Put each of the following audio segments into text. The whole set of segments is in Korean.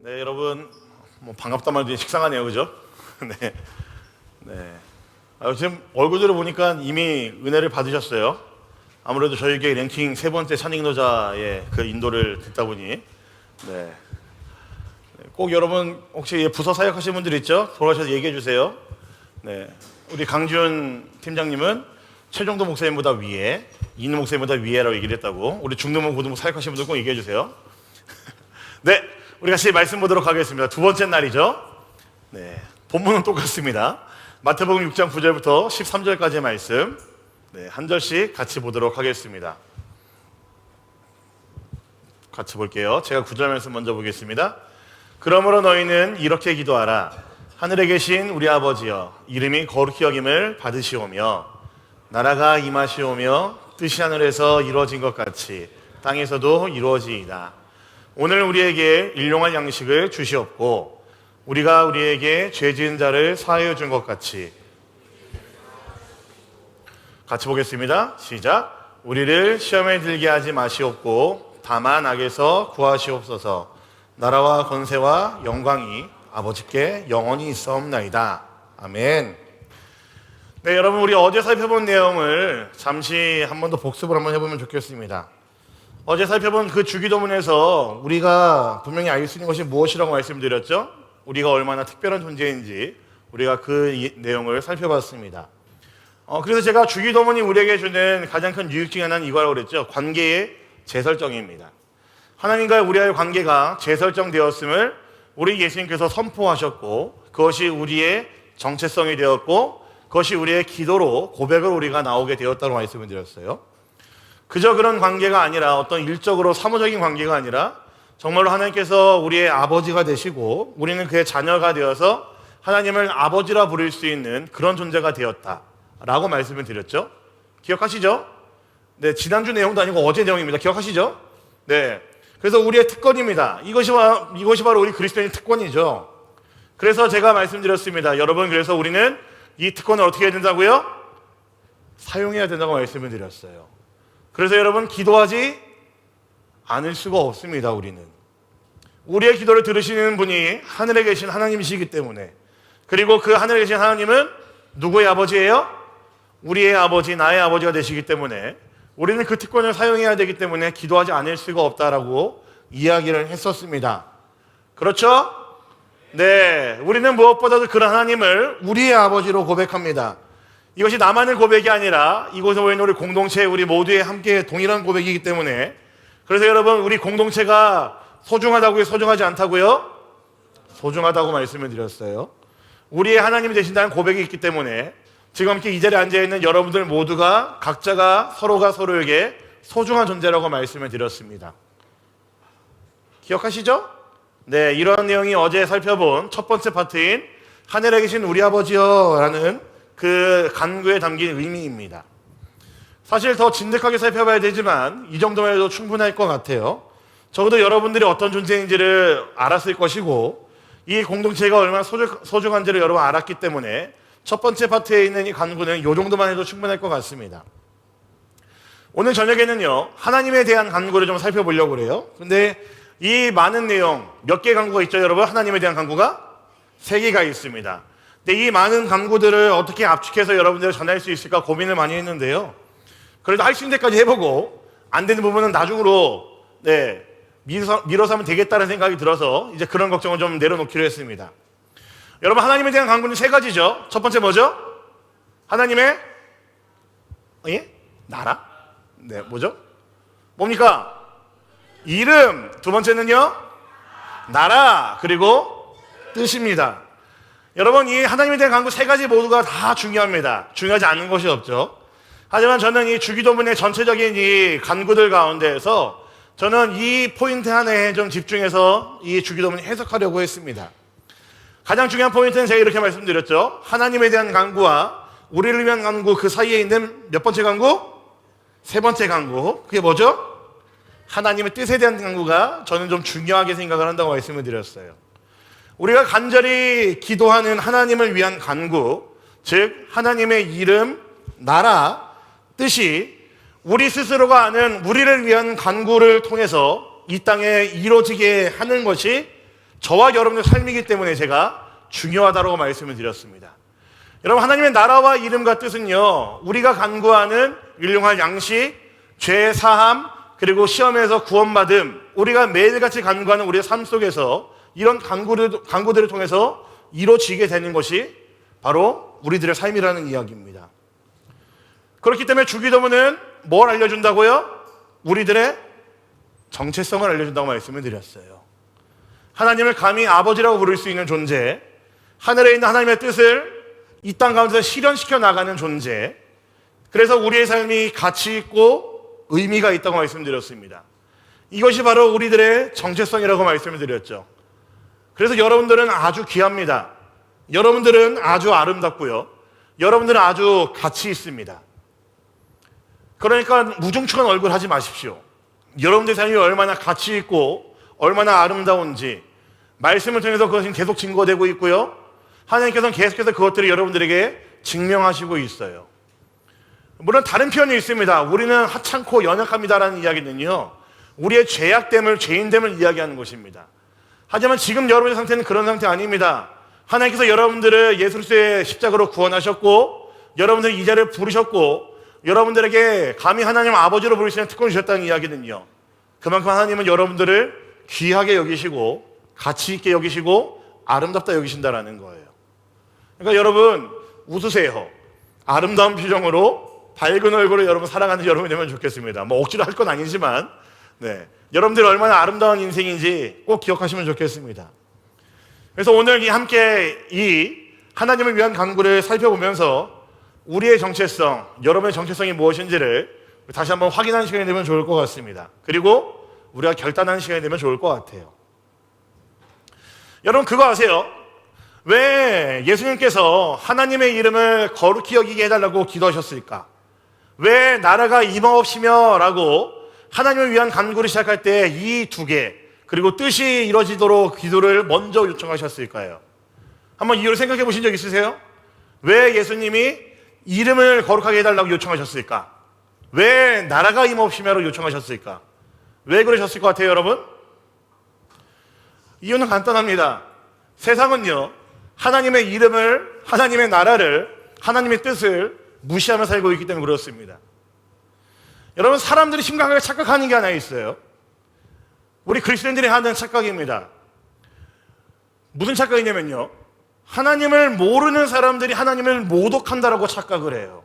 네, 여러분, 반갑단 말도 식상하네요, 그죠? 네, 네. 지금 얼굴들을 보니까 이미 은혜를 받으셨어요. 아무래도 저희에게 랭킹 세 번째 찬익노자의 그 인도를 듣다 보니, 네. 꼭 여러분 혹시 부서 사역하시는 분들 있죠? 돌아오셔서 얘기해 주세요. 네, 우리 강준 팀장님은 최정도 목사님보다 위에, 이인우 목사님보다 위에라고 얘기를 했다고. 우리 중등부 고등부 사역하시는 분들 꼭 얘기해 주세요. 네, 우리 같이 말씀 보도록 하겠습니다. 두 번째 날이죠. 네, 본문은 똑같습니다. 마태복음 6장 9절부터 13절까지의 말씀, 네, 한 절씩 같이 보도록 하겠습니다. 같이 볼게요. 제가 9절 말씀 먼저 보겠습니다. 그러므로 너희는 이렇게 기도하라. 하늘에 계신 우리 아버지여, 이름이 거룩히 여김을 받으시오며 나라가 임하시오며 뜻이 하늘에서 이루어진 것 같이 땅에서도 이루어지이다. 오늘 우리에게 일용할 양식을 주시옵고 우리가 우리에게 죄 지은 자를 사하여 준 것 같이. 같이 보겠습니다. 시작. 우리를 시험에 들게 하지 마시옵고 다만 악에서 구하시옵소서. 나라와 권세와 영광이 아버지께 영원히 있사옵나이다. 아멘. 네, 여러분, 우리 어제 살펴본 내용을 잠시 한 번 더 복습을 한번 해보면 좋겠습니다. 어제 살펴본 그 주기도문에서 우리가 분명히 알 수 있는 것이 무엇이라고 말씀드렸죠? 우리가 얼마나 특별한 존재인지 우리가 그 내용을 살펴봤습니다. 그래서 제가 주기도문이 우리에게 주는 가장 큰 유익 중에 하나는 이거라고 그랬죠. 관계의 재설정입니다. 하나님과의 우리와의 관계가 재설정되었음을 우리 예수님께서 선포하셨고 그것이 우리의 정체성이 되었고 그것이 우리의 기도로 고백을 우리가 나오게 되었다고 말씀을 드렸어요. 그저 그런 관계가 아니라 어떤 일적으로 사무적인 관계가 아니라 정말로 하나님께서 우리의 아버지가 되시고 우리는 그의 자녀가 되어서 하나님을 아버지라 부를 수 있는 그런 존재가 되었다라고 말씀을 드렸죠. 기억하시죠? 네, 지난주 내용도 아니고 어제 내용입니다. 기억하시죠? 네, 그래서 우리의 특권입니다. 이것이 바로 우리 그리스도인의 특권이죠. 그래서 제가 말씀드렸습니다. 여러분, 그래서 우리는 이 특권을 어떻게 해야 된다고요? 사용해야 된다고 말씀을 드렸어요. 그래서 여러분, 기도하지 않을 수가 없습니다. 우리의 기도를 들으시는 분이 하늘에 계신 하나님이시기 때문에, 그리고 그 하늘에 계신 하나님은 누구의 아버지예요? 우리의 아버지, 나의 아버지가 되시기 때문에 우리는 그 특권을 사용해야 되기 때문에 기도하지 않을 수가 없다라고 이야기를 했었습니다. 그렇죠? 네, 우리는 무엇보다도 그런 하나님을 우리의 아버지로 고백합니다. 이것이 나만의 고백이 아니라 이곳에 모인 우리 공동체, 우리 모두의 함께 동일한 고백이기 때문에, 그래서 여러분, 우리 공동체가 소중하다고요? 소중하지 않다고요? 소중하다고 말씀을 드렸어요. 우리의 하나님이 되신다는 고백이 있기 때문에 지금 이렇게 이 자리에 앉아있는 여러분들 모두가 각자가 서로가 서로에게 소중한 존재라고 말씀을 드렸습니다. 기억하시죠? 네, 이런 내용이 어제 살펴본 첫 번째 파트인 하늘에 계신 우리 아버지여 라는 그 간구에 담긴 의미입니다. 사실 더 진득하게 살펴봐야 되지만 이 정도만 해도 충분할 것 같아요. 적어도 여러분들이 어떤 존재인지를 알았을 것이고 이 공동체가 얼마나 소중한지를 여러분 알았기 때문에 첫 번째 파트에 있는 이 간구는 이 정도만 해도 충분할 것 같습니다. 오늘 저녁에는요, 하나님에 대한 간구를 좀 살펴보려고 그래요. 근데 이 많은 내용, 몇 개의 간구가 있죠, 여러분? 하나님에 대한 간구가 3개가 있습니다. 근데 이 많은 간구들을 어떻게 압축해서 여러분들 전할 수 있을까 고민을 많이 했는데요. 그래도 할 수 있는 데까지 해보고 안 되는 부분은 나중으로 미뤄서 하면 되겠다는 생각이 들어서 이제 그런 걱정을 좀 내려놓기로 했습니다. 여러분, 하나님에 대한 간구는 3가지죠. 첫 번째 뭐죠? 하나님의 나라? 네, 뭐죠? 뭡니까? 이름. 두 번째는요? 나라. 그리고 뜻입니다. 여러분, 이 하나님에 대한 간구 3가지 모두가 다 중요합니다. 중요하지 않은 것이 없죠. 하지만 저는 이 주기도문의 전체적인 이 간구들 가운데에서 저는 이 포인트 하나에 좀 집중해서 이 주기도문을 해석하려고 했습니다. 가장 중요한 포인트는 제가 이렇게 말씀드렸죠. 하나님에 대한 간구와 우리를 위한 간구, 그 사이에 있는 몇 번째 간구? 3번째 간구. 그게 뭐죠? 하나님의 뜻에 대한 간구가 저는 좀 중요하게 생각을 한다고 말씀을 드렸어요. 우리가 간절히 기도하는 하나님을 위한 간구, 즉 하나님의 이름, 나라, 뜻이 우리 스스로가 아는 우리를 위한 간구를 통해서 이 땅에 이루어지게 하는 것이 저와 여러분의 삶이기 때문에 제가 중요하다고 말씀을 드렸습니다. 여러분, 하나님의 나라와 이름과 뜻은요, 우리가 간구하는 일용할 양식, 죄 사함, 그리고 시험에서 구원받음, 우리가 매일같이 간구하는 우리의 삶 속에서 이런 간구들을 통해서 이루어지게 되는 것이 바로 우리들의 삶이라는 이야기입니다. 그렇기 때문에 주기도문은 뭘 알려준다고요? 우리들의 정체성을 알려준다고 말씀을 드렸어요. 하나님을 감히 아버지라고 부를 수 있는 존재, 하늘에 있는 하나님의 뜻을 이 땅 가운데서 실현시켜 나가는 존재, 그래서 우리의 삶이 가치 있고 의미가 있다고 말씀드렸습니다. 이것이 바로 우리들의 정체성이라고 말씀을 드렸죠. 그래서 여러분들은 아주 귀합니다. 여러분들은 아주 아름답고요. 여러분들은 아주 가치 있습니다. 그러니까 무중충한 얼굴 하지 마십시오. 여러분들의 삶이 얼마나 가치 있고 얼마나 아름다운지 말씀을 통해서 그것이 계속 증거되고 있고요. 하나님께서는 계속해서 그것들을 여러분들에게 증명하시고 있어요. 물론 다른 표현이 있습니다. 우리는 하찮고 연약합니다라는 이야기는요, 우리의 죄악됨을, 죄인됨을 이야기하는 것입니다. 하지만 지금 여러분의 상태는 그런 상태 아닙니다. 하나님께서 여러분들을 예수 그리스도의 십자가로 구원하셨고, 여러분들이 이 자리를 부르셨고, 여러분들에게 감히 하나님 아버지로 부를 수 있는 특권을 주셨다는 이야기는요, 그만큼 하나님은 여러분들을 귀하게 여기시고 가치 있게 여기시고 아름답다 여기신다라는 거예요. 그러니까 여러분, 웃으세요. 아름다운 표정으로 밝은 얼굴로 여러분 사랑하는 여러분이 되면 좋겠습니다. 뭐 억지로 할 건 아니지만, 네, 여러분들이 얼마나 아름다운 인생인지 꼭 기억하시면 좋겠습니다. 그래서 오늘 함께 이 하나님을 위한 간구를 살펴보면서 우리의 정체성, 여러분의 정체성이 무엇인지를 다시 한번 확인하는 시간이 되면 좋을 것 같습니다. 그리고 우리가 결단하는 시간이 되면 좋을 것 같아요. 여러분, 그거 아세요? 왜 예수님께서 하나님의 이름을 거룩히 여기게 해달라고 기도하셨을까? 왜 나라가 임하옵시며 라고 하나님을 위한 간구를 시작할 때 이 두 개, 그리고 뜻이 이루어지도록 기도를 먼저 요청하셨을까요? 한번 이유를 생각해 보신 적 있으세요? 왜 예수님이 이름을 거룩하게 해달라고 요청하셨을까? 왜 나라가 임하옵시며로 요청하셨을까? 왜 그러셨을 것 같아요, 여러분? 이유는 간단합니다. 세상은요, 하나님의 이름을, 하나님의 나라를, 하나님의 뜻을 무시하며 살고 있기 때문에 그렇습니다. 여러분, 사람들이 심각하게 착각하는 게 하나 있어요. 우리 그리스도인들이 하는 착각입니다. 무슨 착각이냐면요, 하나님을 모르는 사람들이 하나님을 모독한다라고 착각을 해요.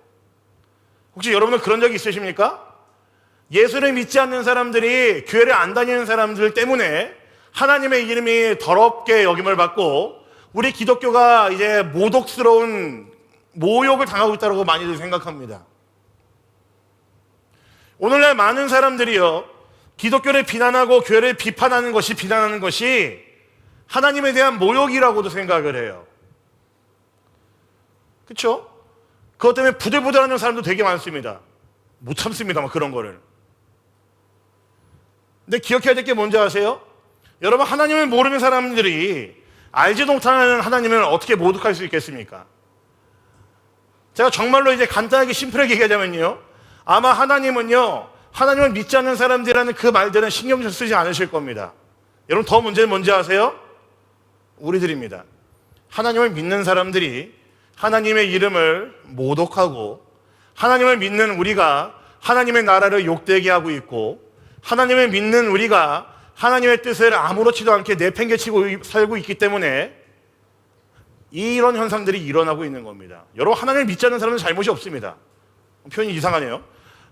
혹시 여러분은 그런 적이 있으십니까? 예수를 믿지 않는 사람들이, 교회를 안 다니는 사람들 때문에 하나님의 이름이 더럽게 여김을 받고 우리 기독교가 이제 모독스러운 모욕을 당하고 있다고 많이들 생각합니다. 오늘날 많은 사람들이요, 기독교를 비난하고 교회를 비판하는 것이, 비난하는 것이 하나님에 대한 모욕이라고도 생각을 해요. 그렇죠? 그것 때문에 부들부들하는 사람도 되게 많습니다. 못 참습니다, 막 그런 거를. 근데 기억해야 될 게 뭔지 아세요? 여러분, 하나님을 모르는 사람들이 알지도 못하는 하나님을 어떻게 모독할 수 있겠습니까? 제가 정말로 이제 간단하게 심플하게 얘기하자면요, 아마 하나님은요, 하나님을 믿지 않는 사람들이라는 그 말들은 신경 쓰지 않으실 겁니다. 여러분, 더 문제는 뭔지 아세요? 우리들입니다. 하나님을 믿는 사람들이 하나님의 이름을 모독하고, 하나님을 믿는 우리가 하나님의 나라를 욕되게 하고 있고, 하나님을 믿는 우리가 하나님의 뜻을 아무렇지도 않게 내팽개치고 살고 있기 때문에 이런 현상들이 일어나고 있는 겁니다. 여러분, 하나님을 믿지 않는 사람은 잘못이 없습니다. 표현이 이상하네요.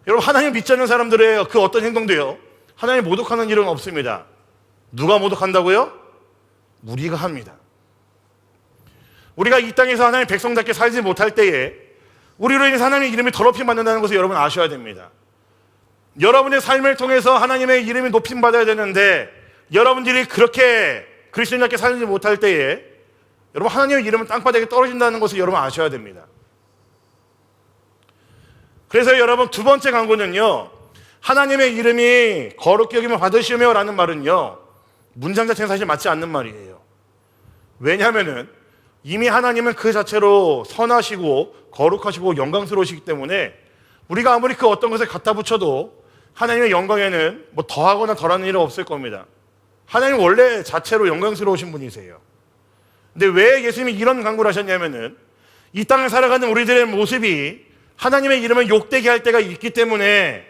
여러분, 하나님을 믿지 않는 사람들의 그 어떤 행동도요, 하나님을 모독하는 일은 없습니다. 누가 모독한다고요? 우리가 합니다. 우리가 이 땅에서 하나님의 백성답게 살지 못할 때에 우리로 인해서 하나님의 이름이 더럽힘 받는다는 것을 여러분 아셔야 됩니다. 여러분의 삶을 통해서 하나님의 이름이 높임받아야 되는데, 여러분들이 그렇게 그리스도인답게 살지 못할 때에 여러분, 하나님의 이름은 땅바닥에 떨어진다는 것을 여러분 아셔야 됩니다. 그래서 여러분, 두 번째 간구는요, 하나님의 이름이 거룩히 여김을 받으시며 라는 말은요, 문장 자체는 사실 맞지 않는 말이에요. 왜냐하면은 이미 하나님은 그 자체로 선하시고 거룩하시고 영광스러우시기 때문에 우리가 아무리 그 어떤 것을 갖다 붙여도 하나님의 영광에는 뭐 더하거나 덜하는 일은 없을 겁니다. 하나님 원래 자체로 영광스러우신 분이세요. 근데 왜 예수님이 이런 간구를 하셨냐면은 이 땅을 살아가는 우리들의 모습이 하나님의 이름을 욕되게 할 때가 있기 때문에,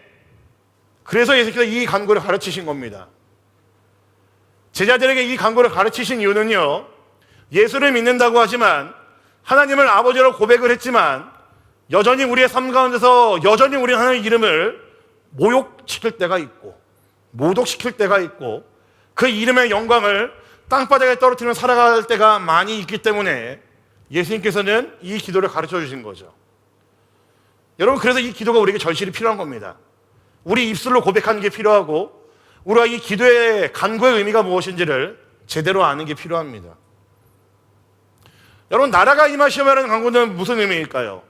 그래서 예수님께서 이 간구를 가르치신 겁니다. 제자들에게 이 간구를 가르치신 이유는요, 예수를 믿는다고 하지만 하나님을 아버지로 고백을 했지만 여전히 우리의 삶 가운데서 여전히 우리 하나님의 이름을 모욕시킬 때가 있고 모독시킬 때가 있고 그 이름의 영광을 땅바닥에 떨어뜨리며 살아갈 때가 많이 있기 때문에 예수님께서는 이 기도를 가르쳐 주신 거죠. 여러분, 그래서 이 기도가 우리에게 절실히 필요한 겁니다. 우리 입술로 고백하는 게 필요하고 우리가 이 기도의 간구의 의미가 무엇인지를 제대로 아는 게 필요합니다. 여러분, 나라가 임하시오라는 간구는 무슨 의미일까요?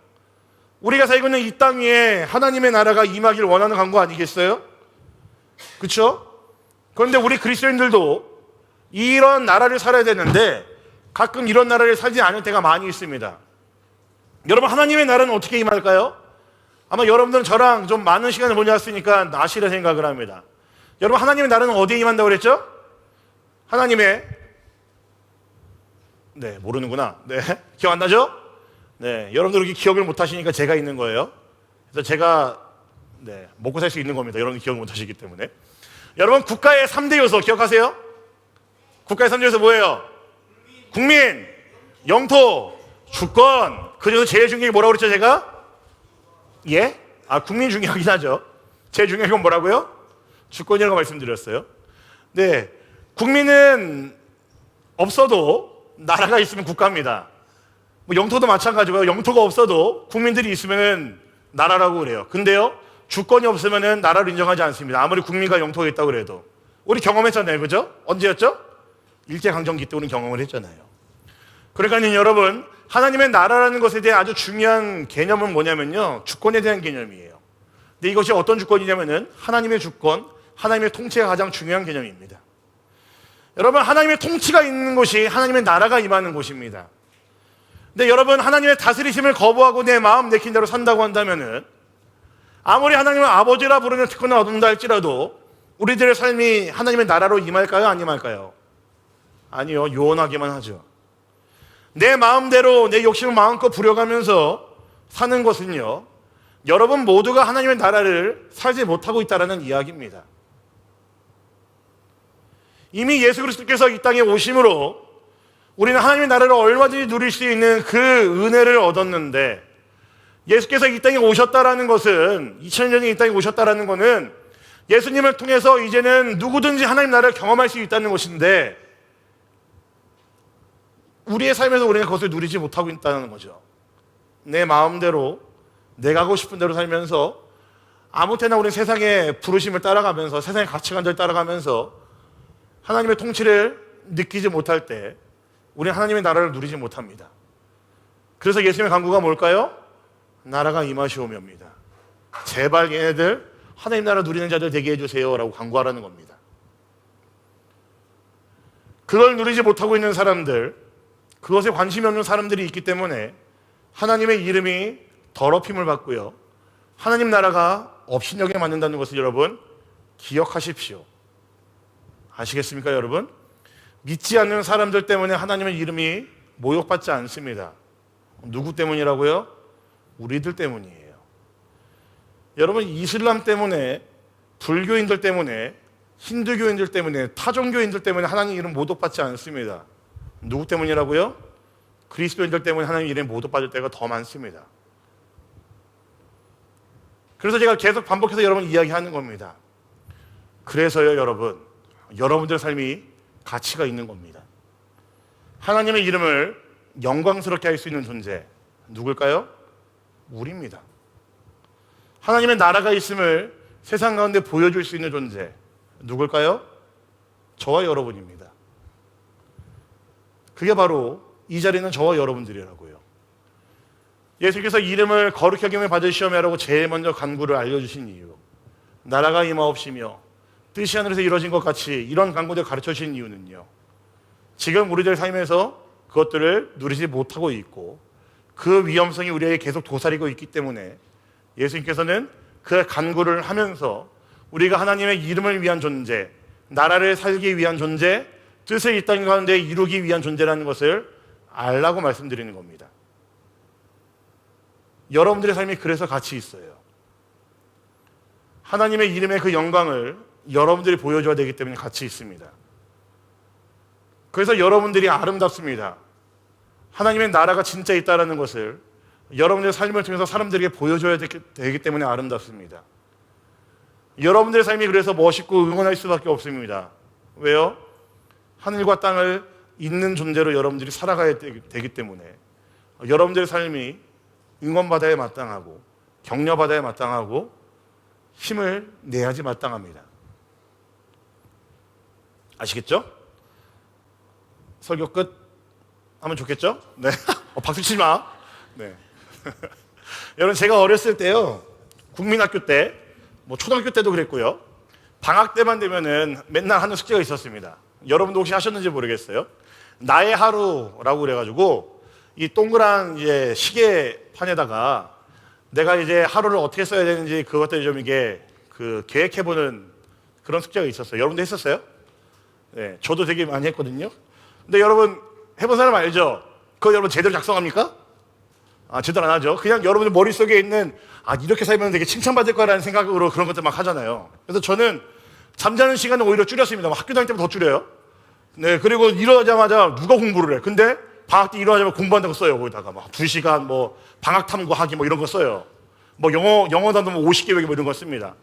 우리가 살고 있는 이 땅 위에 하나님의 나라가 임하길 원하는 간구 아니겠어요? 그렇죠? 그런데 우리 그리스도인들도 이런 나라를 살아야 되는데 가끔 이런 나라를 살지 않을 때가 많이 있습니다. 여러분, 하나님의 나라는 어떻게 임할까요? 아마 여러분들은 저랑 좀 많은 시간을 보내왔으니까 아시라 생각을 합니다. 여러분, 하나님의 나라는 어디에 임한다고 그랬죠? 하나님의, 네, 모르는구나. 네, 기억 안 나죠? 네, 여러분들 이렇게 기억을 못 하시니까 제가 있는 거예요. 그래서 제가, 네, 먹고 살 수 있는 겁니다. 여러분들 기억을 못 하시기 때문에. 여러분, 국가의 3대 요소 기억하세요? 국가의 3대 요소 뭐예요? 국민, 영토, 주권. 그 중에서 제일 중요한 게 뭐라고 그랬죠, 제가? 예? 국민 중요하긴 하죠. 제일 중요한 건 뭐라고요? 주권이라고 말씀드렸어요. 네, 국민은 없어도 나라가 있으면 국가입니다. 뭐 영토도 마찬가지고요. 영토가 없어도 국민들이 있으면 나라라고 그래요. 근데요, 주권이 없으면 나라를 인정하지 않습니다. 아무리 국민과 영토가 있다고 그래도. 우리 경험했잖아요, 그죠? 언제였죠? 일제강점기 때 우리는 경험을 했잖아요. 그러니까 여러분, 하나님의 나라라는 것에 대해 아주 중요한 개념은 뭐냐면요, 주권에 대한 개념이에요. 근데 이것이 어떤 주권이냐면은 하나님의 주권, 하나님의 통치가 가장 중요한 개념입니다. 여러분, 하나님의 통치가 있는 곳이 하나님의 나라가 임하는 곳입니다. 근데 여러분, 하나님의 다스리심을 거부하고 내 마음 내킨 대로 산다고 한다면은 아무리 하나님을 아버지라 부르는 특권을 얻는다 할지라도 우리들의 삶이 하나님의 나라로 임할까요? 안 임할까요? 아니요, 요원하기만 하죠. 내 마음대로 내 욕심을 마음껏 부려가면서 사는 것은요, 여러분 모두가 하나님의 나라를 살지 못하고 있다는 이야기입니다. 이미 예수 그리스도께서 이 땅에 오심으로 우리는 하나님의 나라를 얼마든지 누릴 수 있는 그 은혜를 얻었는데, 예수께서 이 땅에 오셨다라는 것은, 2000년 전에 이 땅에 오셨다라는 것은 예수님을 통해서 이제는 누구든지 하나님 나라를 경험할 수 있다는 것인데, 우리의 삶에서 우리는 그것을 누리지 못하고 있다는 거죠. 내 마음대로 내가 하고 싶은 대로 살면서 아무 때나 우리는 세상의 부르심을 따라가면서 세상의 가치관들을 따라가면서 하나님의 통치를 느끼지 못할 때 우리는 하나님의 나라를 누리지 못합니다. 그래서 예수님의 간구가 뭘까요? 나라가 임하시오며입니다. 제발 얘네들 하나님 나라 누리는 자들 되게 해주세요 라고 간구하라는 겁니다. 그걸 누리지 못하고 있는 사람들, 그것에 관심이 없는 사람들이 있기 때문에 하나님의 이름이 더럽힘을 받고요, 하나님 나라가 업신여기에 맞는다는 것을 여러분 기억하십시오. 아시겠습니까, 여러분? 믿지 않는 사람들 때문에 하나님의 이름이 모욕받지 않습니다. 누구 때문이라고요? 우리들 때문이에요. 여러분, 이슬람 때문에, 불교인들 때문에, 힌두교인들 때문에, 타종교인들 때문에 하나님 이름 모독받지 않습니다. 누구 때문이라고요? 그리스도인들 때문에 하나님 이름이 모독받을 때가 더 많습니다. 그래서 제가 계속 반복해서 여러분 이야기하는 겁니다. 그래서요, 여러분들 삶이 가치가 있는 겁니다. 하나님의 이름을 영광스럽게 할 수 있는 존재, 누굴까요? 우리입니다. 하나님의 나라가 있음을 세상 가운데 보여줄 수 있는 존재, 누굴까요? 저와 여러분입니다. 그게 바로 이 자리는 저와 여러분들이라고요. 예수께서 이름을 거룩히 여김을 받으시오며라고 제일 먼저 간구를 알려주신 이유, 나라가 임하옵시며 뜻이 하늘에서 이루어진 것 같이 이런 간구를 가르쳐 주신 이유는요, 지금 우리들 삶에서 그것들을 누리지 못하고 있고 그 위험성이 우리에게 계속 도사리고 있기 때문에 예수님께서는 그 간구를 하면서 우리가 하나님의 이름을 위한 존재, 나라를 살기 위한 존재, 뜻을 이 땅 가운데 이루기 위한 존재라는 것을 알라고 말씀드리는 겁니다. 여러분들의 삶이 그래서 가치 있어요. 하나님의 이름의 그 영광을 여러분들이 보여줘야 되기 때문에 가치 있습니다. 그래서 여러분들이 아름답습니다. 하나님의 나라가 진짜 있다는 것을 여러분들의 삶을 통해서 사람들에게 보여줘야 되기 때문에 아름답습니다. 여러분들의 삶이 그래서 멋있고 응원할 수밖에 없습니다. 왜요? 하늘과 땅을 잇는 존재로 여러분들이 살아가야 되기 때문에 여러분들의 삶이 응원받아야 마땅하고 격려받아야 마땅하고 힘을 내야지 마땅합니다. 아시겠죠? 설교 끝 하면 좋겠죠? 네. 박수 치지 마. 네. 여러분, 제가 어렸을 때요, 국민학교 때, 초등학교 때도 그랬고요, 방학 때만 되면은 맨날 하는 숙제가 있었습니다. 여러분도 혹시 하셨는지 모르겠어요. 나의 하루라고 그래가지고 이 동그란 이제 시계판에다가 내가 이제 하루를 어떻게 써야 되는지 그것들 좀 이게 계획해보는 그런 숙제가 있었어요. 여러분도 했었어요? 네, 저도 되게 많이 했거든요. 근데 여러분 해본 사람 알죠? 그거 여러분 제대로 작성합니까? 제대로 안 하죠. 그냥 여러분들 머릿속에 있는 이렇게 살면 되게 칭찬받을 거라는 생각으로 그런 것들 막 하잖아요. 그래서 저는 잠자는 시간을 오히려 줄였습니다. 학교 다닐 때보다 더 줄여요. 네, 그리고 일어나자마자 누가 공부를 해? 근데 방학 때 일어나자마자 공부한다고 써요. 거기다가 2시간 방학 탐구하기 이런 거 써요. 영어 단어 50개 외기 이런 거 씁니다.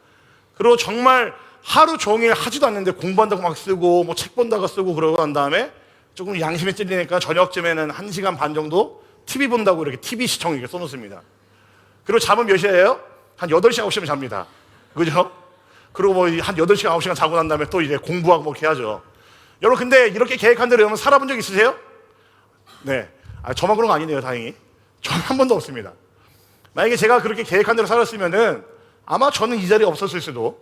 그리고 정말 하루 종일 하지도 않는데 공부한다고 막 쓰고 책 본다고 쓰고 그러고 난 다음에 조금 양심에 찔리니까 저녁쯤에는 1시간 반 정도 TV 본다고 이렇게 TV 시청 이렇게 써놓습니다. 그리고 잠은 몇 시에요? 한 8시간, 9시간 잡니다. 그죠? 그리고 한 8시간, 9시간 자고 난 다음에 또 이제 공부하고 이렇게 하죠. 여러분, 근데 이렇게 계획한 대로 여러분 살아본 적 있으세요? 네. 저만 그런 거 아니네요, 다행히. 저는 한 번도 없습니다. 만약에 제가 그렇게 계획한 대로 살았으면은 아마 저는 이 자리에 없었을 수도,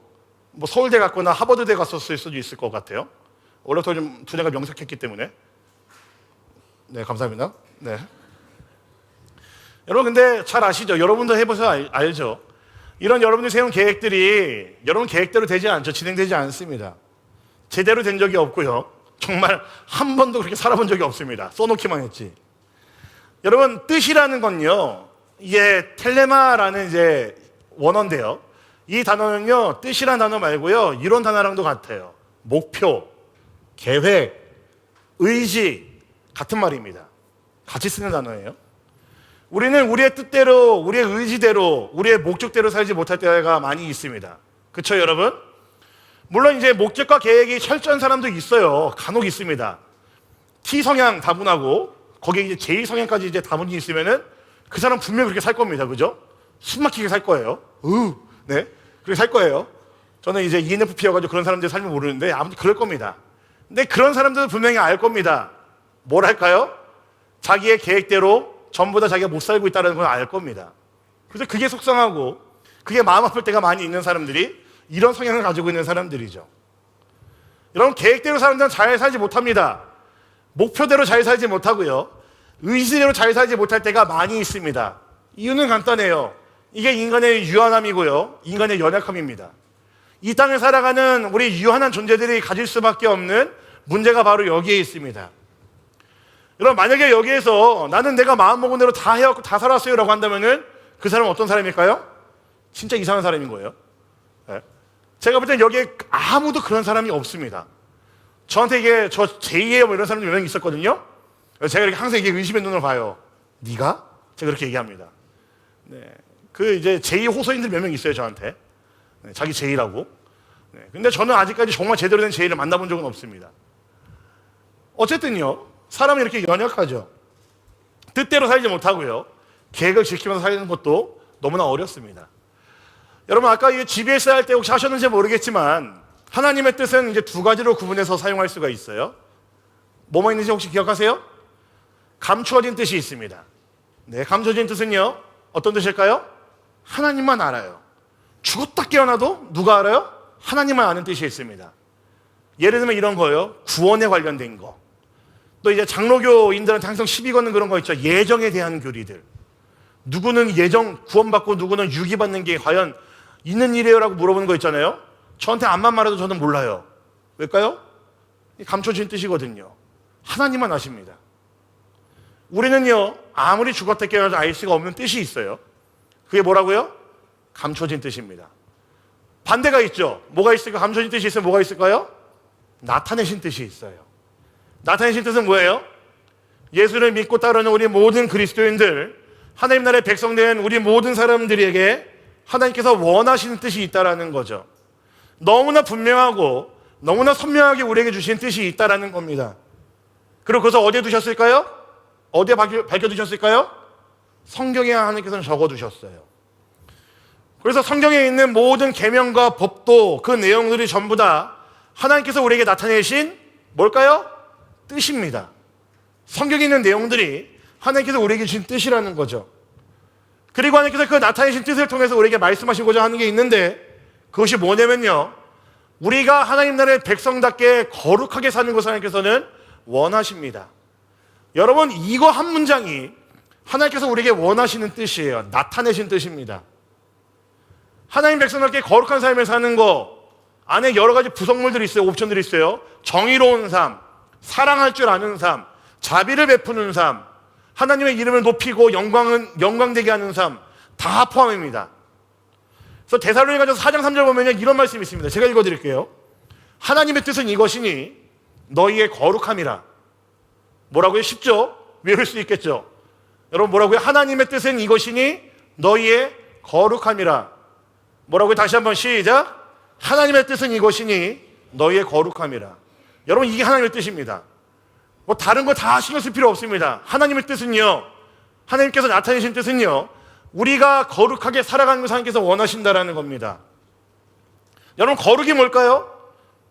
서울대 갔거나 하버드대 갔었을 수도 있을 것 같아요. 원래부터 좀 두뇌가 명석했기 때문에. 네, 감사합니다. 네. 여러분, 근데 잘 아시죠? 여러분도 해보셔서 알죠? 이런 여러분들이 세운 계획들이 여러분 계획대로 되지 않죠. 진행되지 않습니다. 제대로 된 적이 없고요. 정말 한 번도 그렇게 살아본 적이 없습니다. 써놓기만 했지. 여러분, 뜻이라는 건요, 이게 텔레마라는 이제 원어인데요. 이 단어는요, 뜻이라는 단어 말고요, 이런 단어랑도 같아요. 목표, 계획, 의지, 같은 말입니다. 같이 쓰는 단어예요. 우리는 우리의 뜻대로, 우리의 의지대로, 우리의 목적대로 살지 못할 때가 많이 있습니다. 그렇죠, 여러분? 물론 이제 목적과 계획이 철저한 사람도 있어요. 간혹 있습니다. T 성향 다분하고 거기에 이제 J 성향까지 이제 다분히 있으면은 그 사람 분명히 그렇게 살 겁니다. 그죠? 숨 막히게 살 거예요. 네, 그렇게 살 거예요. 저는 이제 ENFP여가지고 그런 사람들 삶을 모르는데 아무튼 그럴 겁니다. 근데 그런 사람들은 분명히 알 겁니다. 뭐랄까요? 자기의 계획대로 전부 다 자기가 못 살고 있다는 걸 알 겁니다. 그래서 그게 속상하고 그게 마음 아플 때가 많이 있는 사람들이 이런 성향을 가지고 있는 사람들이죠. 여러분, 계획대로 사람들은 잘 살지 못합니다. 목표대로 잘 살지 못하고요, 의지대로 잘 살지 못할 때가 많이 있습니다. 이유는 간단해요. 이게 인간의 유한함이고요, 인간의 연약함입니다. 이 땅을 살아가는 우리 유한한 존재들이 가질 수밖에 없는 문제가 바로 여기에 있습니다. 여러분, 만약에 여기에서 나는 내가 마음먹은 대로 다 해왔고 다 살았어요 라고 한다면은 그 사람은 어떤 사람일까요? 진짜 이상한 사람인 거예요. 네. 제가 볼 땐 여기에 아무도 그런 사람이 없습니다. 저한테 이게 저 제2예요 이런 사람들 몇 명 있었거든요. 제가 이렇게 항상 이게 의심의 눈으로 봐요. 네가? 제가 그렇게 얘기합니다. 네. 그 이제 제2 호소인들 몇 명 있어요, 저한테. 네. 자기 제2라고. 네. 근데 저는 아직까지 정말 제대로 된 제2를 만나본 적은 없습니다. 어쨌든요, 사람이 이렇게 연약하죠. 뜻대로 살지 못하고요, 계획을 지키면서 살는 것도 너무나 어렵습니다. 여러분, 아까 이 GBS 할 때 혹시 하셨는지 모르겠지만 하나님의 뜻은 이제 두 가지로 구분해서 사용할 수가 있어요. 뭐뭐 있는지 혹시 기억하세요? 감추어진 뜻이 있습니다. 네, 감추어진 뜻은요, 어떤 뜻일까요? 하나님만 알아요. 죽었다 깨어나도 누가 알아요? 하나님만 아는 뜻이 있습니다. 예를 들면 이런 거예요. 구원에 관련된 거. 또 이제 장로교인들한테 항상 시비 거는 그런 거 있죠. 예정에 대한 교리들. 누구는 예정 구원받고 누구는 유기받는 게 과연 있는 일이에요? 라고 물어보는 거 있잖아요. 저한테 암만 말해도 저는 몰라요. 왜일까요? 감춰진 뜻이거든요. 하나님만 아십니다. 우리는요, 아무리 죽었다 깨어나도 알 수가 없는 뜻이 있어요. 그게 뭐라고요? 감춰진 뜻입니다. 반대가 있죠. 뭐가 있을까? 감춰진 뜻이 있으면 뭐가 있을까요? 나타내신 뜻이 있어요. 나타내신 뜻은 뭐예요? 예수를 믿고 따르는 우리 모든 그리스도인들, 하나님 나라의 백성된 우리 모든 사람들에게 하나님께서 원하시는 뜻이 있다라는 거죠. 너무나 분명하고 너무나 선명하게 우리에게 주신 뜻이 있다라는 겁니다. 그리고 그것을 어디에 두셨을까요? 어디에 밝혀두셨을까요? 성경에 하나님께서는 적어두셨어요. 그래서 성경에 있는 모든 계명과 법도 그 내용들이 전부 다 하나님께서 우리에게 나타내신 뭘까요? 뜻입니다. 성경에 있는 내용들이 하나님께서 우리에게 주신 뜻이라는 거죠. 그리고 하나님께서 그 나타내신 뜻을 통해서 우리에게 말씀하시고자 하는 게 있는데, 그것이 뭐냐면요, 우리가 하나님 나라의 백성답게 거룩하게 사는 것을 하나님께서는 원하십니다. 여러분, 이거 한 문장이 하나님께서 우리에게 원하시는 뜻이에요. 나타내신 뜻입니다. 하나님 백성답게 거룩한 삶을 사는 거 안에 여러 가지 구성물들이 있어요. 옵션들이 있어요. 정의로운 삶, 사랑할 줄 아는 삶, 자비를 베푸는 삶, 하나님의 이름을 높이고 영광되게 하는 삶, 다 포함입니다. 그래서 데살로니가전서 4장 3절 보면 이런 말씀이 있습니다. 제가 읽어드릴게요. 하나님의 뜻은 이것이니 너희의 거룩함이라. 뭐라고요? 쉽죠? 외울 수 있겠죠? 여러분 뭐라고요? 하나님의 뜻은 이것이니 너희의 거룩함이라. 뭐라고요? 다시 한번 시작. 하나님의 뜻은 이것이니 너희의 거룩함이라. 여러분 이게 하나님의 뜻입니다. 뭐 다른 거 다 신경 쓸 필요 없습니다. 하나님의 뜻은요, 하나님께서 나타내신 뜻은요, 우리가 거룩하게 살아가는 것을 하나님께서 원하신다라는 겁니다. 여러분 거룩이 뭘까요?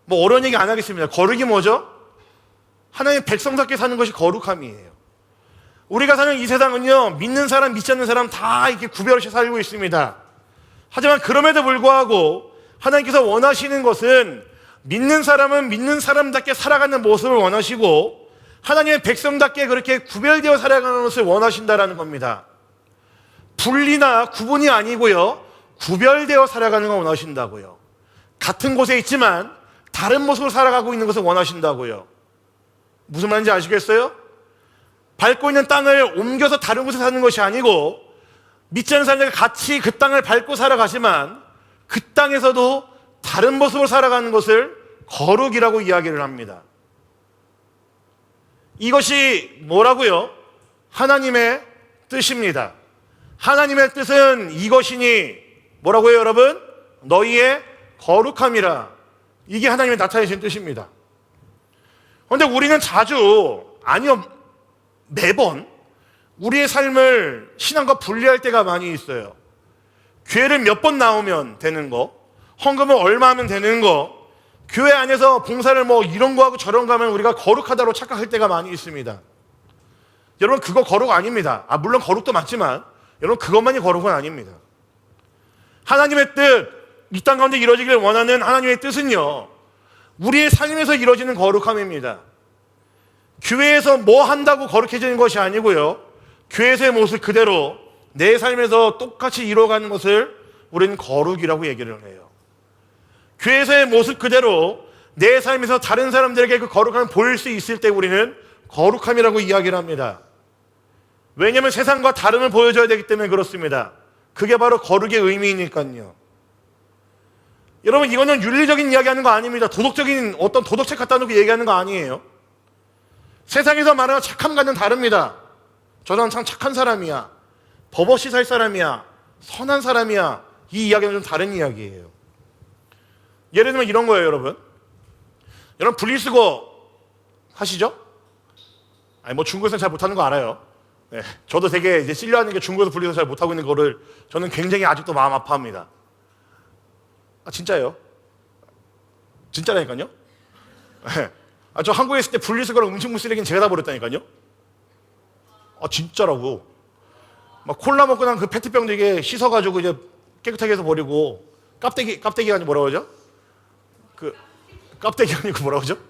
뭐 어려운 얘기 안 하겠습니다. 거룩이 뭐죠? 하나님의 백성답게 사는 것이 거룩함이에요. 우리가 사는 이 세상은요, 믿는 사람 믿지 않는 사람 다 이렇게 구별 없이 살고 있습니다. 하지만 그럼에도 불구하고 하나님께서 원하시는 것은 믿는 사람은 믿는 사람답게 살아가는 모습을 원하시고, 하나님의 백성답게 그렇게 구별되어 살아가는 것을 원하신다라는 겁니다. 분리나 구분이 아니고요, 구별되어 살아가는 걸 원하신다고요. 같은 곳에 있지만 다른 모습으로 살아가고 있는 것을 원하신다고요. 무슨 말인지 아시겠어요? 밟고 있는 땅을 옮겨서 다른 곳에 사는 것이 아니고, 믿지 않는 사람들과 같이 그 땅을 밟고 살아가지만 그 땅에서도 다른 모습으로 살아가는 것을 거룩이라고 이야기를 합니다. 이것이 뭐라고요? 하나님의 뜻입니다. 하나님의 뜻은 이것이니 뭐라고요, 여러분? 너희의 거룩함이라. 이게 하나님의 나타내신 뜻입니다. 그런데 우리는 자주, 아니요, 매번 우리의 삶을 신앙과 분리할 때가 많이 있어요. 교회를 몇 번 나오면 되는 거, 헌금을 얼마 하면 되는 거, 교회 안에서 봉사를 뭐 이런 거 하고 저런 거 하면 우리가 거룩하다고 착각할 때가 많이 있습니다. 여러분 그거 거룩 아닙니다. 물론 거룩도 맞지만 여러분 그것만이 거룩은 아닙니다. 하나님의 뜻, 이 땅 가운데 이루어지기를 원하는 하나님의 뜻은요, 우리의 삶에서 이루어지는 거룩함입니다. 교회에서 뭐 한다고 거룩해지는 것이 아니고요, 교회에서의 모습 그대로 내 삶에서 똑같이 이루어가는 것을 우리는 거룩이라고 얘기를 해요. 교회에서의 모습 그대로 내 삶에서 다른 사람들에게 그 거룩함을 보일 수 있을 때 우리는 거룩함이라고 이야기를 합니다. 왜냐하면 세상과 다름을 보여줘야 되기 때문에 그렇습니다. 그게 바로 거룩의 의미이니까요. 여러분 이거는 윤리적인 이야기하는 거 아닙니다. 도덕적인 어떤 도덕책 갖다 놓고 얘기하는 거 아니에요. 세상에서 말하는 착함과는 다릅니다. 저는 참 착한 사람이야, 법 없이 살 사람이야, 선한 사람이야, 이 이야기는 좀 다른 이야기예요. 예를 들면 이런 거예요, 여러분. 여러분 분리수거 하시죠? 뭐 중국에서는 잘 못하는 거 알아요. 네, 저도 되게 이제 찔려하는 게 중국에서 분리수거 잘 못하고 있는 거를 저는 굉장히 아직도 마음 아파합니다. 진짜예요. 진짜라니까요. 네. 저 한국에 있을 때 분리수거랑 음식물 쓰레기는 제가 다 버렸다니까요. 진짜라고. 막 콜라 먹고 난 그 페트병 되게 씻어가지고 이제 깨끗하게 해서 버리고, 깝대기가 아니고 뭐라고 그러죠? 그 깝대기 아니고 뭐라고 그러죠?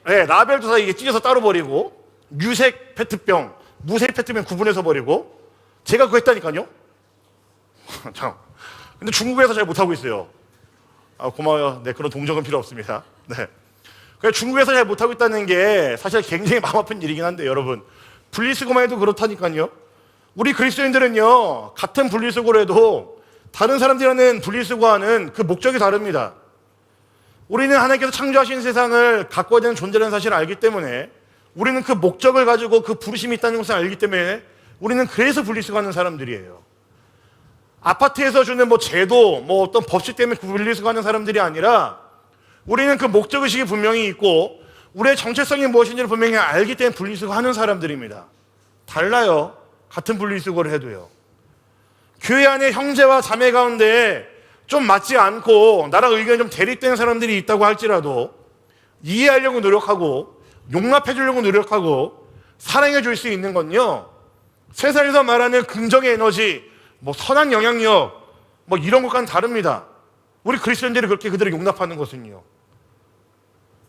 네, 라벨도 다 이게 찢어서 따로 버리고, 유색 페트병, 무색 페트병 구분해서 버리고, 제가 그거 했다니까요. 참. 근데 중국에서 잘 못하고 있어요. 고마워요. 네, 그런 동정은 필요 없습니다. 네. 그러니까 중국에서 잘 못하고 있다는 게 사실 굉장히 마음 아픈 일이긴 한데 여러분, 분리수거만 해도 그렇다니까요. 우리 그리스도인들은요, 같은 분리수거를 해도 다른 사람들이라는 분리수거하는 그 목적이 다릅니다. 우리는 하나님께서 창조하신 세상을 가꿔야 되는 존재라는 사실을 알기 때문에, 우리는 그 목적을 가지고 그 부르심이 있다는 것을 알기 때문에 우리는 그래서 분리수거하는 사람들이에요. 아파트에서 주는 제도, 어떤 법칙 때문에 분리수거하는 사람들이 아니라, 우리는 그 목적의식이 분명히 있고 우리의 정체성이 무엇인지를 분명히 알기 때문에 분리수거하는 사람들입니다. 달라요. 같은 분리수거를 해도요. 교회 안에 형제와 자매 가운데 좀 맞지 않고 나랑 의견이 좀 대립되는 사람들이 있다고 할지라도 이해하려고 노력하고 용납해 주려고 노력하고 사랑해 줄 수 있는 건요, 세상에서 말하는 긍정의 에너지, 선한 영향력, 이런 것과는 다릅니다. 우리 그리스도인들이 그렇게 그들을 용납하는 것은요.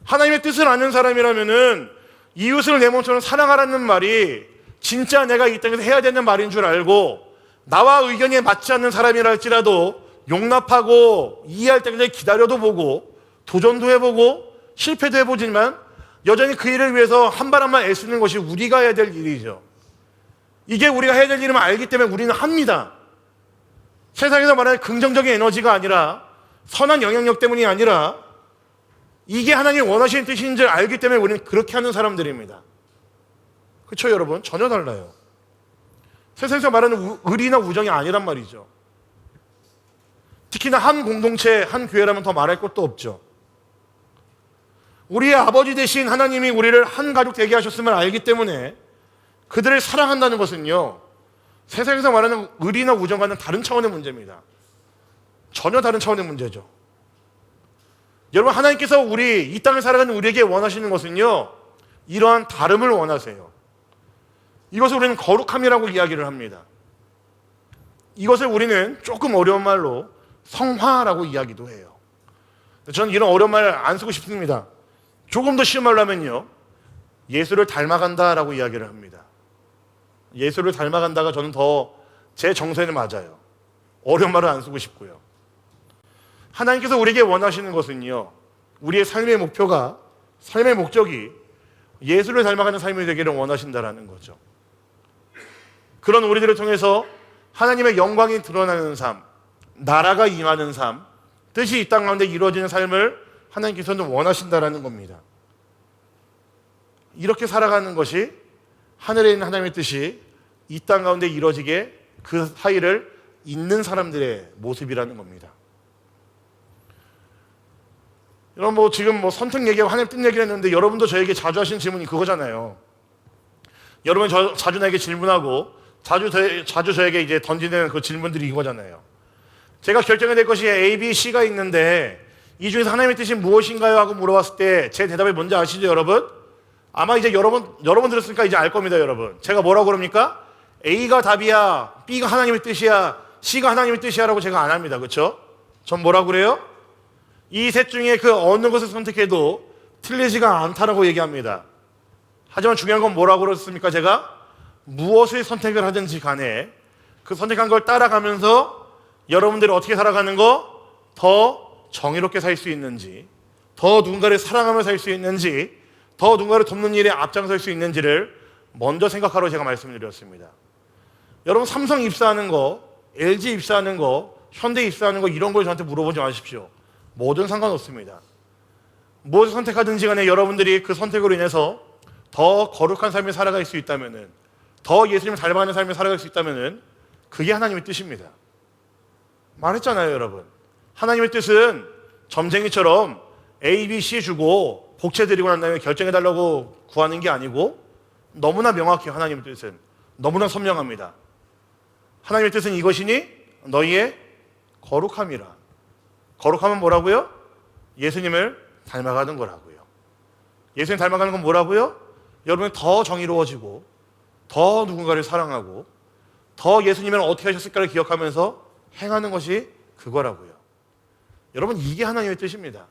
하나님의 뜻을 아는 사람이라면은 이웃을 내 몸처럼 사랑하라는 말이 진짜 내가 이 땅에서 해야 되는 말인 줄 알고, 나와 의견이 맞지 않는 사람이라 할지라도 용납하고 이해할 때까지 기다려도 보고 도전도 해보고 실패도 해보지만 여전히 그 일을 위해서 한 발 한 발 애쓰는 것이 우리가 해야 될 일이죠. 이게 우리가 해야 될 일임을 알기 때문에 우리는 합니다. 세상에서 말하는 긍정적인 에너지가 아니라, 선한 영향력 때문이 아니라, 이게 하나님이 원하시는 뜻인 줄 알기 때문에 우리는 그렇게 하는 사람들입니다. 그렇죠 여러분? 전혀 달라요. 세상에서 말하는 의리나 우정이 아니란 말이죠. 특히나 한 공동체, 한 교회라면 더 말할 것도 없죠. 우리의 아버지 되신 하나님이 우리를 한 가족 되게 하셨음을 알기 때문에 그들을 사랑한다는 것은요, 세상에서 말하는 의리나 우정과는 다른 차원의 문제입니다. 전혀 다른 차원의 문제죠. 여러분, 하나님께서 이 땅을 살아가는 우리에게 원하시는 것은요, 이러한 다름을 원하세요. 이것을 우리는 거룩함이라고 이야기를 합니다. 이것을 우리는 조금 어려운 말로 성화라고 이야기도 해요. 저는 이런 어려운 말 안 쓰고 싶습니다. 조금 더 쉬운 말로 하면요, 예수를 닮아간다라고 이야기를 합니다. 예수를 닮아간다가 저는 더 제 정서에는 맞아요. 어려운 말을 안 쓰고 싶고요. 하나님께서 우리에게 원하시는 것은요, 우리의 삶의 목표가, 삶의 목적이 예수를 닮아가는 삶이 되기를 원하신다라는 거죠. 그런 우리들을 통해서 하나님의 영광이 드러나는 삶, 나라가 임하는 삶, 뜻이 이 땅 가운데 이루어지는 삶을 하나님께서는 원하신다라는 겁니다. 이렇게 살아가는 것이 하늘에 있는 하나님의 뜻이 이 땅 가운데 이루어지게 그 사이를 잇는 사람들의 모습이라는 겁니다. 여러분, 지금 선택 얘기하고 하나님 뜻 얘기를 했는데, 여러분도 저에게 자주 하시는 질문이 그거잖아요. 여러분이 자주 나에게 질문하고 자주 저에게 이제 던지는 그 질문들이 이거잖아요. 제가 결정해야 될 것이 A, B, C가 있는데 이 중에서 하나님의 뜻이 무엇인가요? 하고 물어봤을 때 제 대답이 뭔지 아시죠 여러분? 아마 이제 여러분 들었으니까 이제 알 겁니다 여러분. 제가 뭐라고 그럽니까? A가 답이야, B가 하나님의 뜻이야, C가 하나님의 뜻이야 라고 제가 안 합니다. 그렇죠? 전 뭐라고 그래요? 이 셋 중에 그 어느 것을 선택해도 틀리지가 않다라고 얘기합니다. 하지만 중요한 건 뭐라고 그랬습니까? 제가 무엇을 선택을 하든지 간에 그 선택한 걸 따라가면서 여러분들이 어떻게 살아가는 거, 더 정의롭게 살 수 있는지, 더 누군가를 사랑하며 살 수 있는지, 더 누군가를 돕는 일에 앞장설 수 있는지를 먼저 생각하라고 제가 말씀드렸습니다. 여러분, 삼성 입사하는 거, LG 입사하는 거, 현대 입사하는 거, 이런 걸 저한테 물어보지 마십시오. 뭐든 상관없습니다. 무엇을 선택하든지 간에 여러분들이 그 선택으로 인해서 더 거룩한 삶을 살아갈 수 있다면은, 더 예수님을 닮아가는 삶을 살아갈 수 있다면은 그게 하나님의 뜻입니다. 말했잖아요 여러분. 하나님의 뜻은 점쟁이처럼 A, B, C 주고 복채 드리고 난 다음에 결정해달라고 구하는 게 아니고, 너무나 명확해요. 하나님의 뜻은 너무나 선명합니다. 하나님의 뜻은 이것이니 너희의 거룩함이라. 거룩함은 뭐라고요? 예수님을 닮아가는 거라고요. 예수님 닮아가는 건 뭐라고요? 여러분이 더 정의로워지고, 더 누군가를 사랑하고, 더 예수님은 어떻게 하셨을까를 기억하면서 행하는 것이 그거라고요. 여러분, 이게 하나님의 뜻입니다.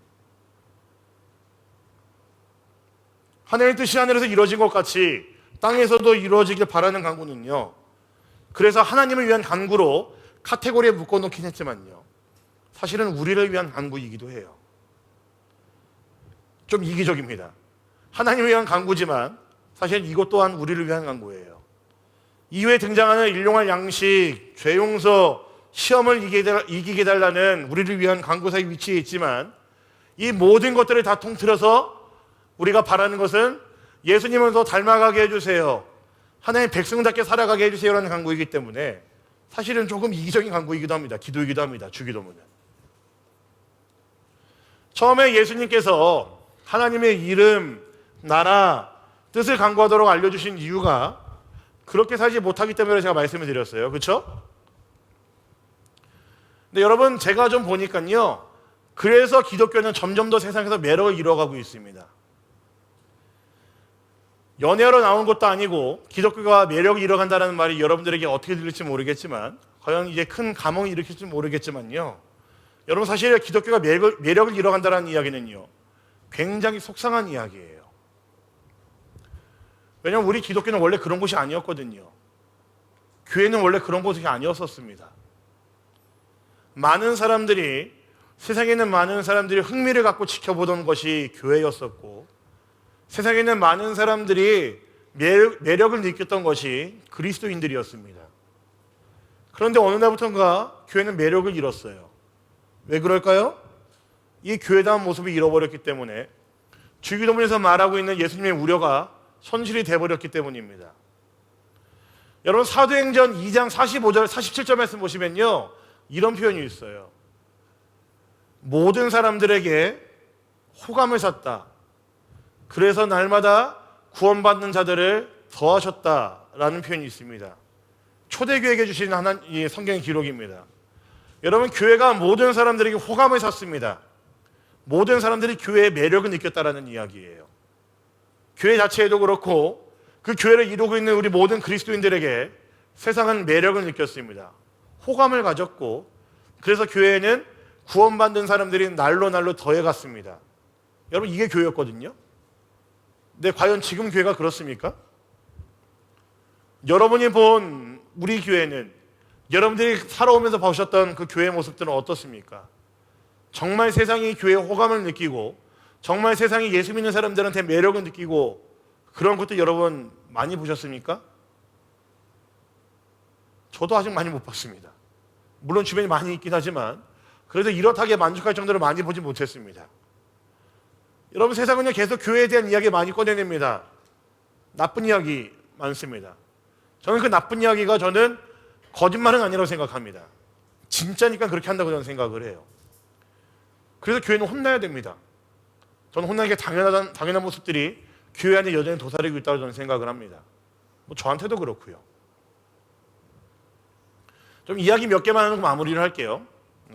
하나님의 뜻이 하늘에서 이루어진 것 같이 땅에서도 이루어지길 바라는 간구는요, 그래서 하나님을 위한 간구로 카테고리에 묶어놓긴 했지만요, 사실은 우리를 위한 간구이기도 해요. 좀 이기적입니다. 하나님을 위한 광고지만 사실 이것 또한 우리를 위한 광고예요. 이후에 등장하는 일용할 양식, 죄 용서, 시험을 이기게 달라는 우리를 위한 광고사의 위치에 있지만 이 모든 것들을 다 통틀어서 우리가 바라는 것은 예수님을 더 닮아가게 해주세요. 하나님의 백성답게 살아가게 해주세요라는 광고이기 때문에 사실은 조금 이기적인 광고이기도 합니다. 기도이기도 합니다. 주기도문은. 처음에 예수님께서 하나님의 이름, 나라, 뜻을 광고하도록 알려주신 이유가 그렇게 살지 못하기 때문에 제가 말씀을 드렸어요. 그렇죠? 근데 여러분 제가 좀 보니까요. 그래서 기독교는 점점 더 세상에서 매력을 잃어가고 있습니다. 연애하러 나온 것도 아니고 기독교가 매력을 잃어간다는 말이 여러분들에게 어떻게 들릴지 모르겠지만 과연 이게 큰 감흥을 일으킬지 모르겠지만요. 여러분 사실 기독교가 매력을 잃어간다는 이야기는요. 굉장히 속상한 이야기예요. 왜냐하면 우리 기독교는 원래 그런 곳이 아니었거든요. 교회는 원래 그런 곳이 아니었었습니다. 많은 사람들이 세상에 있는 많은 사람들이 흥미를 갖고 지켜보던 것이 교회였었고 세상에 있는 많은 사람들이 매력을 느꼈던 것이 그리스도인들이었습니다. 그런데 어느 날부터인가 교회는 매력을 잃었어요. 왜 그럴까요? 이 교회다운 모습을 잃어버렸기 때문에 주기도문에서 말하고 있는 예수님의 우려가 현실이 되어버렸기 때문입니다. 여러분 사도행전 2장 45절 47절 말씀 보시면요. 이런 표현이 있어요. 모든 사람들에게 호감을 샀다. 그래서 날마다 구원받는 자들을 더하셨다라는 표현이 있습니다. 초대교회에게 주신 하나님의 성경의 기록입니다. 여러분 교회가 모든 사람들에게 호감을 샀습니다. 모든 사람들이 교회의 매력을 느꼈다라는 이야기예요. 교회 자체에도 그렇고 그 교회를 이루고 있는 우리 모든 그리스도인들에게 세상은 매력을 느꼈습니다. 호감을 가졌고 그래서 교회에는 구원받는 사람들이 날로 더해갔습니다. 여러분 이게 교회였거든요. 근데 과연 지금 교회가 그렇습니까? 여러분이 본 우리 교회는 여러분들이 살아오면서 보셨던 그 교회의 모습들은 어떻습니까? 정말 세상이 교회의 호감을 느끼고 정말 세상이 예수 믿는 사람들한테 매력을 느끼고 그런 것도 여러분 많이 보셨습니까? 저도 아직 많이 못 봤습니다. 물론 주변에 많이 있긴 하지만 그래도 이렇다게 만족할 정도로 많이 보지 못했습니다. 여러분 세상은요 계속 교회에 대한 이야기 많이 꺼내냅니다. 나쁜 이야기 많습니다. 저는 그 나쁜 이야기가 저는 거짓말은 아니라고 생각합니다. 진짜니까 그렇게 한다고 저는 생각을 해요. 그래서 교회는 혼나야 됩니다. 저는 혼나는 게 당연한 모습들이 교회 안에 여전히 도사리고 있다고 저는 생각을 합니다. 뭐 저한테도 그렇고요. 좀 이야기 몇 개만 하고 마무리를 할게요.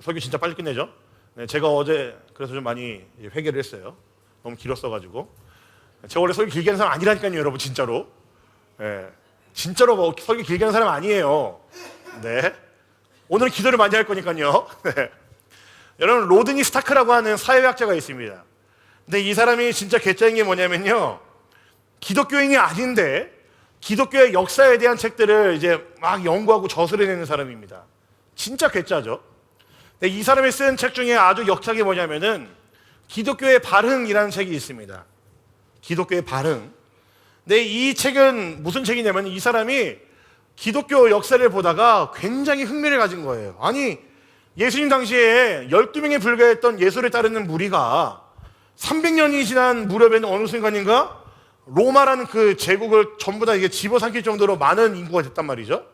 설교 진짜 빨리 끝내죠. 네, 제가 어제 그래서 좀 많이 회개를 했어요. 너무 길었어가지고. 제가 원래 설교 길게 하는 사람 아니라니까요, 여러분 진짜로. 네, 진짜로 뭐 설교 길게 하는 사람 아니에요. 네, 오늘은 기도를 많이 할 거니까요. 네. 여러분 로드니 스타크라고 하는 사회학자가 있습니다. 근데 이 사람이 진짜 괴짜인 게 뭐냐면요, 기독교인이 아닌데 기독교의 역사에 대한 책들을 이제 막 연구하고 저술해내는 사람입니다. 진짜 괴짜죠. 근데 이 사람이 쓴 책 중에 아주 역작이 뭐냐면은 기독교의 발흥이라는 책이 있습니다. 기독교의 발흥. 근데 이 책은 무슨 책이냐면 이 사람이 기독교 역사를 보다가 굉장히 흥미를 가진 거예요. 아니 예수님 당시에 12명에 불과했던 예수를 따르는 무리가 300년이 지난 무렵에는 어느 순간인가 로마라는 그 제국을 전부 다 이게 집어삼킬 정도로 많은 인구가 됐단 말이죠.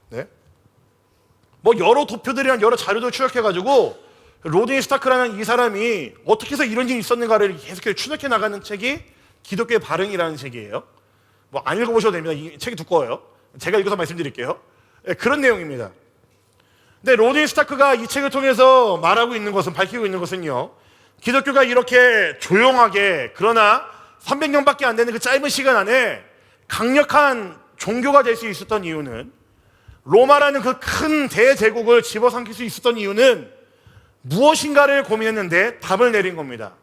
네. 뭐 여러 도표들이랑 여러 자료들 추적해가지고 로드니 스타크라는 이 사람이 어떻게 해서 이런 일이 있었는가를 계속해서 추적해 나가는 책이 기독교의 발흥이라는 책이에요. 뭐 안 읽어보셔도 됩니다. 이 책이 두꺼워요. 제가 읽어서 말씀드릴게요. 네, 그런 내용입니다. 근데 로드니 스타크가 이 책을 통해서 말하고 있는 것은, 밝히고 있는 것은요, 기독교가 이렇게 조용하게 그러나 300년밖에 안 되는 그 짧은 시간 안에 강력한 종교가 될 수 있었던 이유는, 로마라는 그 큰 대제국을 집어삼킬 수 있었던 이유는 무엇인가를 고민했는데 답을 내린 겁니다.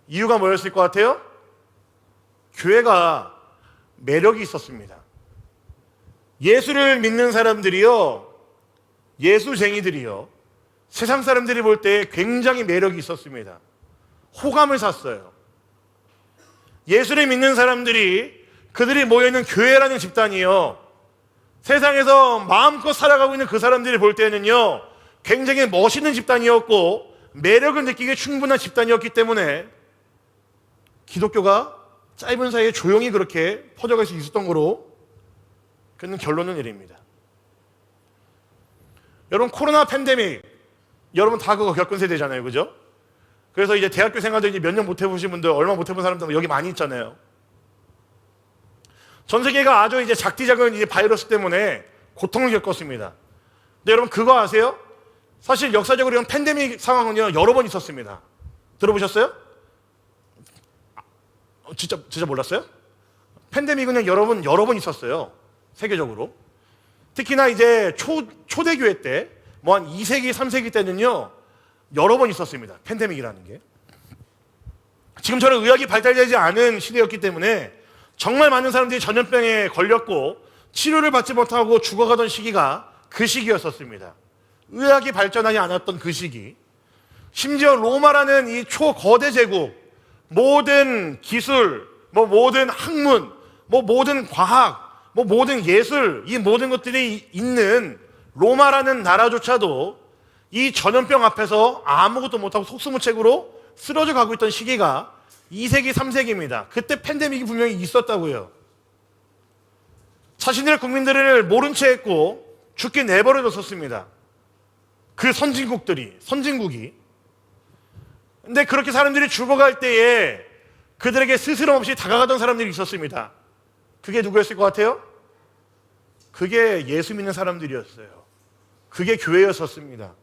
이유가 뭐였을 것 같아요? 교회가 매력이 있었습니다. 예수를 믿는 사람들이요, 예수쟁이들이요, 세상 사람들이 볼 때 굉장히 매력이 있었습니다. 호감을 샀어요. 예수를 믿는 사람들이 그들이 모여있는 교회라는 집단이요, 세상에서 마음껏 살아가고 있는 그 사람들이 볼 때는요 굉장히 멋있는 집단이었고 매력을 느끼기에 충분한 집단이었기 때문에 기독교가 짧은 사이에 조용히 그렇게 퍼져갈 수 있었던 거로 그는 결론은 이릅니다. 여러분, 코로나 팬데믹 여러분 다 그거 겪은 세대잖아요, 그죠? 그래서 이제 대학교 생활도 이제 몇 년 못 해보신 분들, 얼마 못 해본 사람들 여기 많이 있잖아요. 전 세계가 아주 이제 작디작은 이제 바이러스 때문에 고통을 겪었습니다. 근데 여러분 그거 아세요? 사실 역사적으로 이런 팬데믹 상황은요 여러 번 있었습니다. 들어보셨어요? 진짜 몰랐어요? 팬데믹은 여러 번 있었어요, 세계적으로. 특히나 이제 초대교회 때, 뭐 한 2세기, 3세기 때는요 여러 번 있었습니다, 팬데믹이라는 게. 지금처럼 의학이 발달되지 않은 시대였기 때문에 정말 많은 사람들이 전염병에 걸렸고 치료를 받지 못하고 죽어가던 시기가 그 시기였었습니다. 의학이 발전하지 않았던 그 시기. 심지어 로마라는 이 초거대 제국, 모든 기술, 모든 학문, 모든 과학, 모든 예술, 이 모든 것들이 있는 로마라는 나라조차도 이 전염병 앞에서 아무것도 못하고 속수무책으로 쓰러져 가고 있던 시기가 2세기, 3세기입니다. 그때 팬데믹이 분명히 있었다고요. 자신들의 국민들을 모른 채 했고 죽게 내버려뒀었습니다, 그 선진국이. 근데 그렇게 사람들이 죽어갈 때에 그들에게 스스럼 없이 다가가던 사람들이 있었습니다. 그게 누구였을 것 같아요? 그게 예수 믿는 사람들이었어요. 그게 교회였었습니다.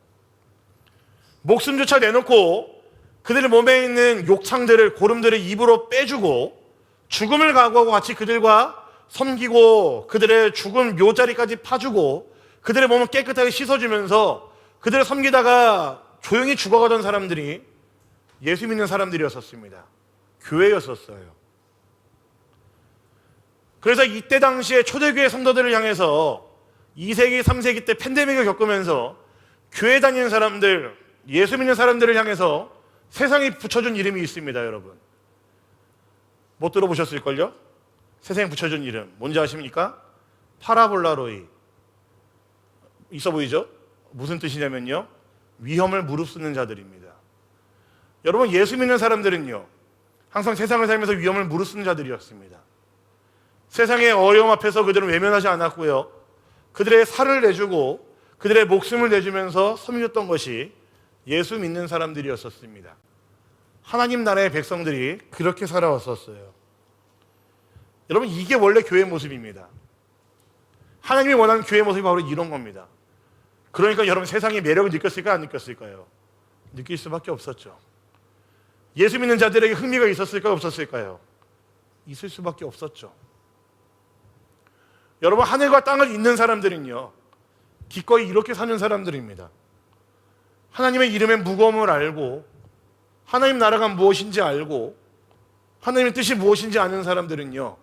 목숨조차 내놓고 그들의 몸에 있는 욕창들을, 고름들을 입으로 빼주고 죽음을 각오하고 같이 그들과 섬기고 그들의 죽은 묘자리까지 파주고 그들의 몸을 깨끗하게 씻어주면서 그들을 섬기다가 조용히 죽어가던 사람들이 예수 믿는 사람들이었었습니다. 교회였었어요. 그래서 이때 당시에 초대교회 성도들을 향해서 2세기, 3세기 때 팬데믹을 겪으면서 교회 다니는 사람들, 예수 믿는 사람들을 향해서 세상이 붙여준 이름이 있습니다, 여러분. 못 들어보셨을걸요? 세상에 붙여준 이름 뭔지 아십니까? 파라볼라로이. 있어 보이죠? 무슨 뜻이냐면요, 위험을 무릅쓰는 자들입니다. 여러분, 예수 믿는 사람들은요 항상 세상을 살면서 위험을 무릅쓰는 자들이었습니다. 세상의 어려움 앞에서 그들은 외면하지 않았고요, 그들의 살을 내주고 그들의 목숨을 내주면서 섬겼던 것이 예수 믿는 사람들이었었습니다. 하나님 나라의 백성들이 그렇게 살아왔었어요. 여러분, 이게 원래 교회 모습입니다. 하나님이 원하는 교회 모습이 바로 이런 겁니다. 그러니까 여러분, 세상의 매력을 느꼈을까요, 안 느꼈을까요? 느낄 수밖에 없었죠. 예수 믿는 자들에게 흥미가 있었을까요, 없었을까요? 있을 수밖에 없었죠. 여러분, 하늘과 땅을 잇는 사람들은요 기꺼이 이렇게 사는 사람들입니다. 하나님의 이름의 무거움을 알고 하나님 나라가 무엇인지 알고 하나님의 뜻이 무엇인지 아는 사람들은요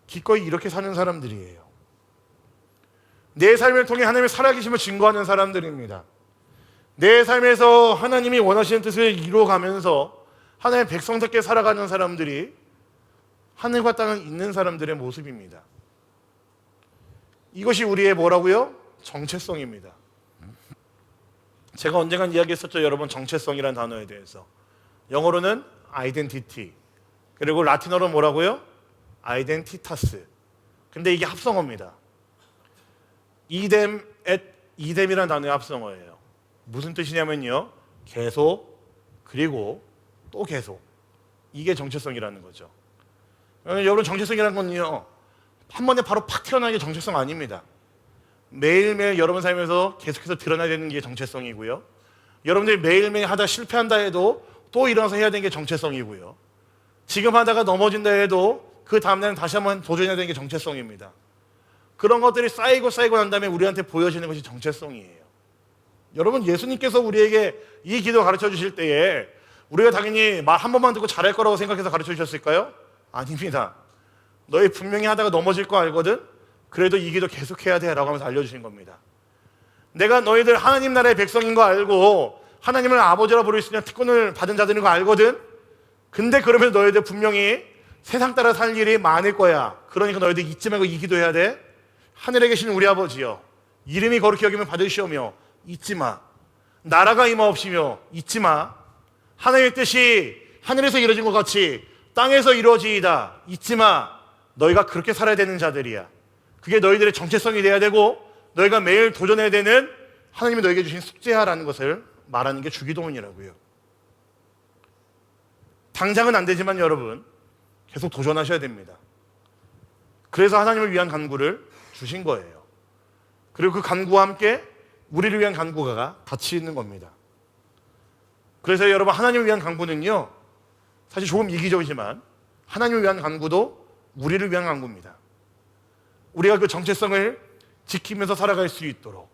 기꺼이 이렇게 사는 사람들이에요. 내 삶을 통해 하나님의 살아계심을 증거하는 사람들입니다. 내 삶에서 하나님이 원하시는 뜻을 이루어가면서 하나님의 백성답게 살아가는 사람들이 하늘과 땅을 잇는 사람들의 모습입니다. 이것이 우리의 뭐라고요? 정체성입니다. 제가 언젠간 이야기했었죠, 여러분, 정체성이라는 단어에 대해서. 영어로는 identity, 그리고 라틴어로 뭐라고요? identitas. 근데 이게 합성어입니다. 이뎀이라는 단어의 합성어예요. 무슨 뜻이냐면요, 계속, 그리고 또 계속. 이게 정체성이라는 거죠. 여러분, 정체성이라는 건요 한 번에 바로 팍 튀어나오는 게 정체성 아닙니다. 매일매일 여러분 삶에서 계속해서 드러나야 되는 게 정체성이고요, 여러분들이 매일매일 하다 실패한다 해도 또 일어나서 해야 되는 게 정체성이고요, 지금 하다가 넘어진다 해도 그 다음날은 다시 한번 도전해야 되는 게 정체성입니다. 그런 것들이 쌓이고 난 다음에 우리한테 보여지는 것이 정체성이에요. 여러분, 예수님께서 우리에게 이 기도 가르쳐 주실 때에 우리가 당연히 말 한 번만 듣고 잘할 거라고 생각해서 가르쳐 주셨을까요? 아닙니다. 너희 분명히 하다가 넘어질 거 알거든? 그래도 이 기도 계속해야 돼 라고 하면서 알려주신 겁니다. 내가 너희들 하나님 나라의 백성인 거 알고 하나님을 아버지라 부를 수 있는 특권을 받은 자들인 거 알거든? 근데 그러면 너희들 분명히 세상 따라 살 일이 많을 거야. 그러니까 너희들 잊지 말고 이 기도해야 돼. 하늘에 계신 우리 아버지여, 이름이 거룩히 여기면 받으시오며 잊지 마. 나라가 임하옵시며 잊지 마. 하나님의 뜻이 하늘에서 이루어진 것 같이 땅에서 이루어지이다 잊지 마. 너희가 그렇게 살아야 되는 자들이야. 그게 너희들의 정체성이 돼야 되고 너희가 매일 도전해야 되는 하나님이 너희에게 주신 숙제야라는 것을 말하는 게 주기도문이라고요. 당장은 안 되지만 여러분 계속 도전하셔야 됩니다. 그래서 하나님을 위한 간구를 주신 거예요. 그리고 그 간구와 함께 우리를 위한 간구가 같이 있는 겁니다. 그래서 여러분 하나님을 위한 간구는요 사실 조금 이기적이지만 하나님을 위한 간구도 우리를 위한 간구입니다. 우리가 그 정체성을 지키면서 살아갈 수 있도록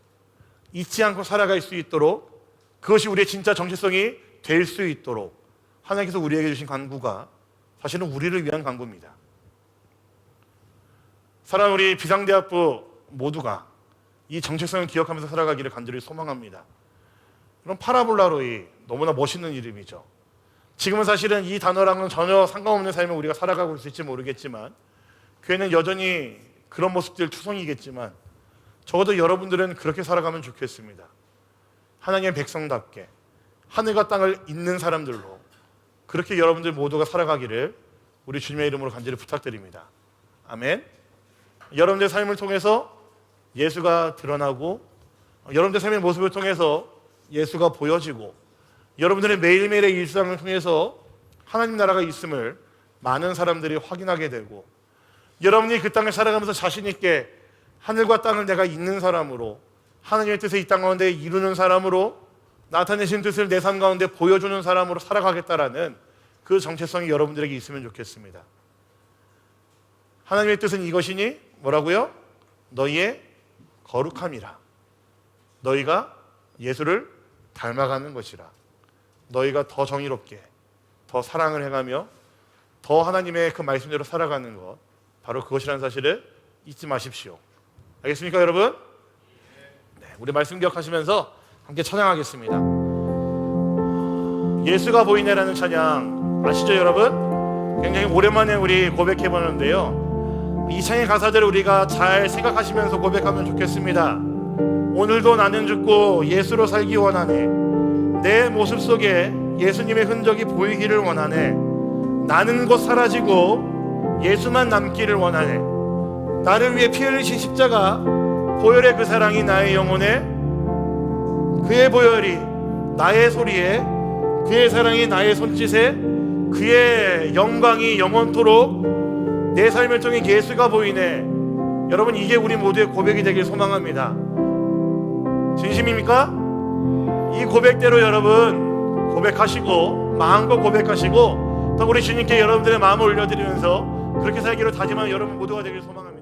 잊지 않고 살아갈 수 있도록 그것이 우리의 진짜 정체성이 될 수 있도록 하나님께서 우리에게 주신 간구가 사실은 우리를 위한 간구입니다. 사랑하는 우리 비상대학부 모두가 이 정체성을 기억하면서 살아가기를 간절히 소망합니다. 그럼 파라볼라로이 너무나 멋있는 이름이죠. 지금은 사실은 이 단어랑은 전혀 상관없는 삶을 우리가 살아가고 있을지 모르겠지만 교회는 여전히 그런 모습들 투성이겠지만 적어도 여러분들은 그렇게 살아가면 좋겠습니다. 하나님의 백성답게 하늘과 땅을 잇는 사람들로 그렇게 여러분들 모두가 살아가기를 우리 주님의 이름으로 간절히 부탁드립니다. 아멘. 여러분들의 삶을 통해서 예수가 드러나고 여러분들의 삶의 모습을 통해서 예수가 보여지고 여러분들의 매일매일의 일상을 통해서 하나님 나라가 있음을 많은 사람들이 확인하게 되고 여러분이 그 땅을 살아가면서 자신 있게 하늘과 땅을 내가 잇는 사람으로 하나님의 뜻을 이 땅 가운데 이루는 사람으로 나타내신 뜻을 내 삶 가운데 보여주는 사람으로 살아가겠다라는 그 정체성이 여러분들에게 있으면 좋겠습니다. 하나님의 뜻은 이것이니 뭐라고요? 너희의 거룩함이라. 너희가 예수를 닮아가는 것이라. 너희가 더 정의롭게 더 사랑을 해가며 더 하나님의 그 말씀대로 살아가는 것 바로 그것이라는 사실을 잊지 마십시오. 알겠습니까 여러분? 네, 우리 말씀 기억하시면서 함께 찬양하겠습니다. 예수가 보이네라는 찬양 아시죠 여러분? 굉장히 오랜만에 우리 고백해보는데요 이 찬양의 가사들을 우리가 잘 생각하시면서 고백하면 좋겠습니다. 오늘도 나는 죽고 예수로 살기 원하네. 내 모습 속에 예수님의 흔적이 보이기를 원하네. 나는 곧 사라지고 예수만 남기를 원하네. 나를 위해 피 흘리신 십자가 보혈의 그 사랑이 나의 영혼에 그의 보혈이 나의 소리에 그의 사랑이 나의 손짓에 그의 영광이 영원토록 내 삶을 통해 예수가 보이네. 여러분 이게 우리 모두의 고백이 되길 소망합니다. 진심입니까? 이 고백대로 여러분 고백하시고 마음껏 고백하시고 또 우리 주님께 여러분들의 마음을 올려드리면서 그렇게 살기로 다짐하는 여러분 모두가 되길 소망합니다.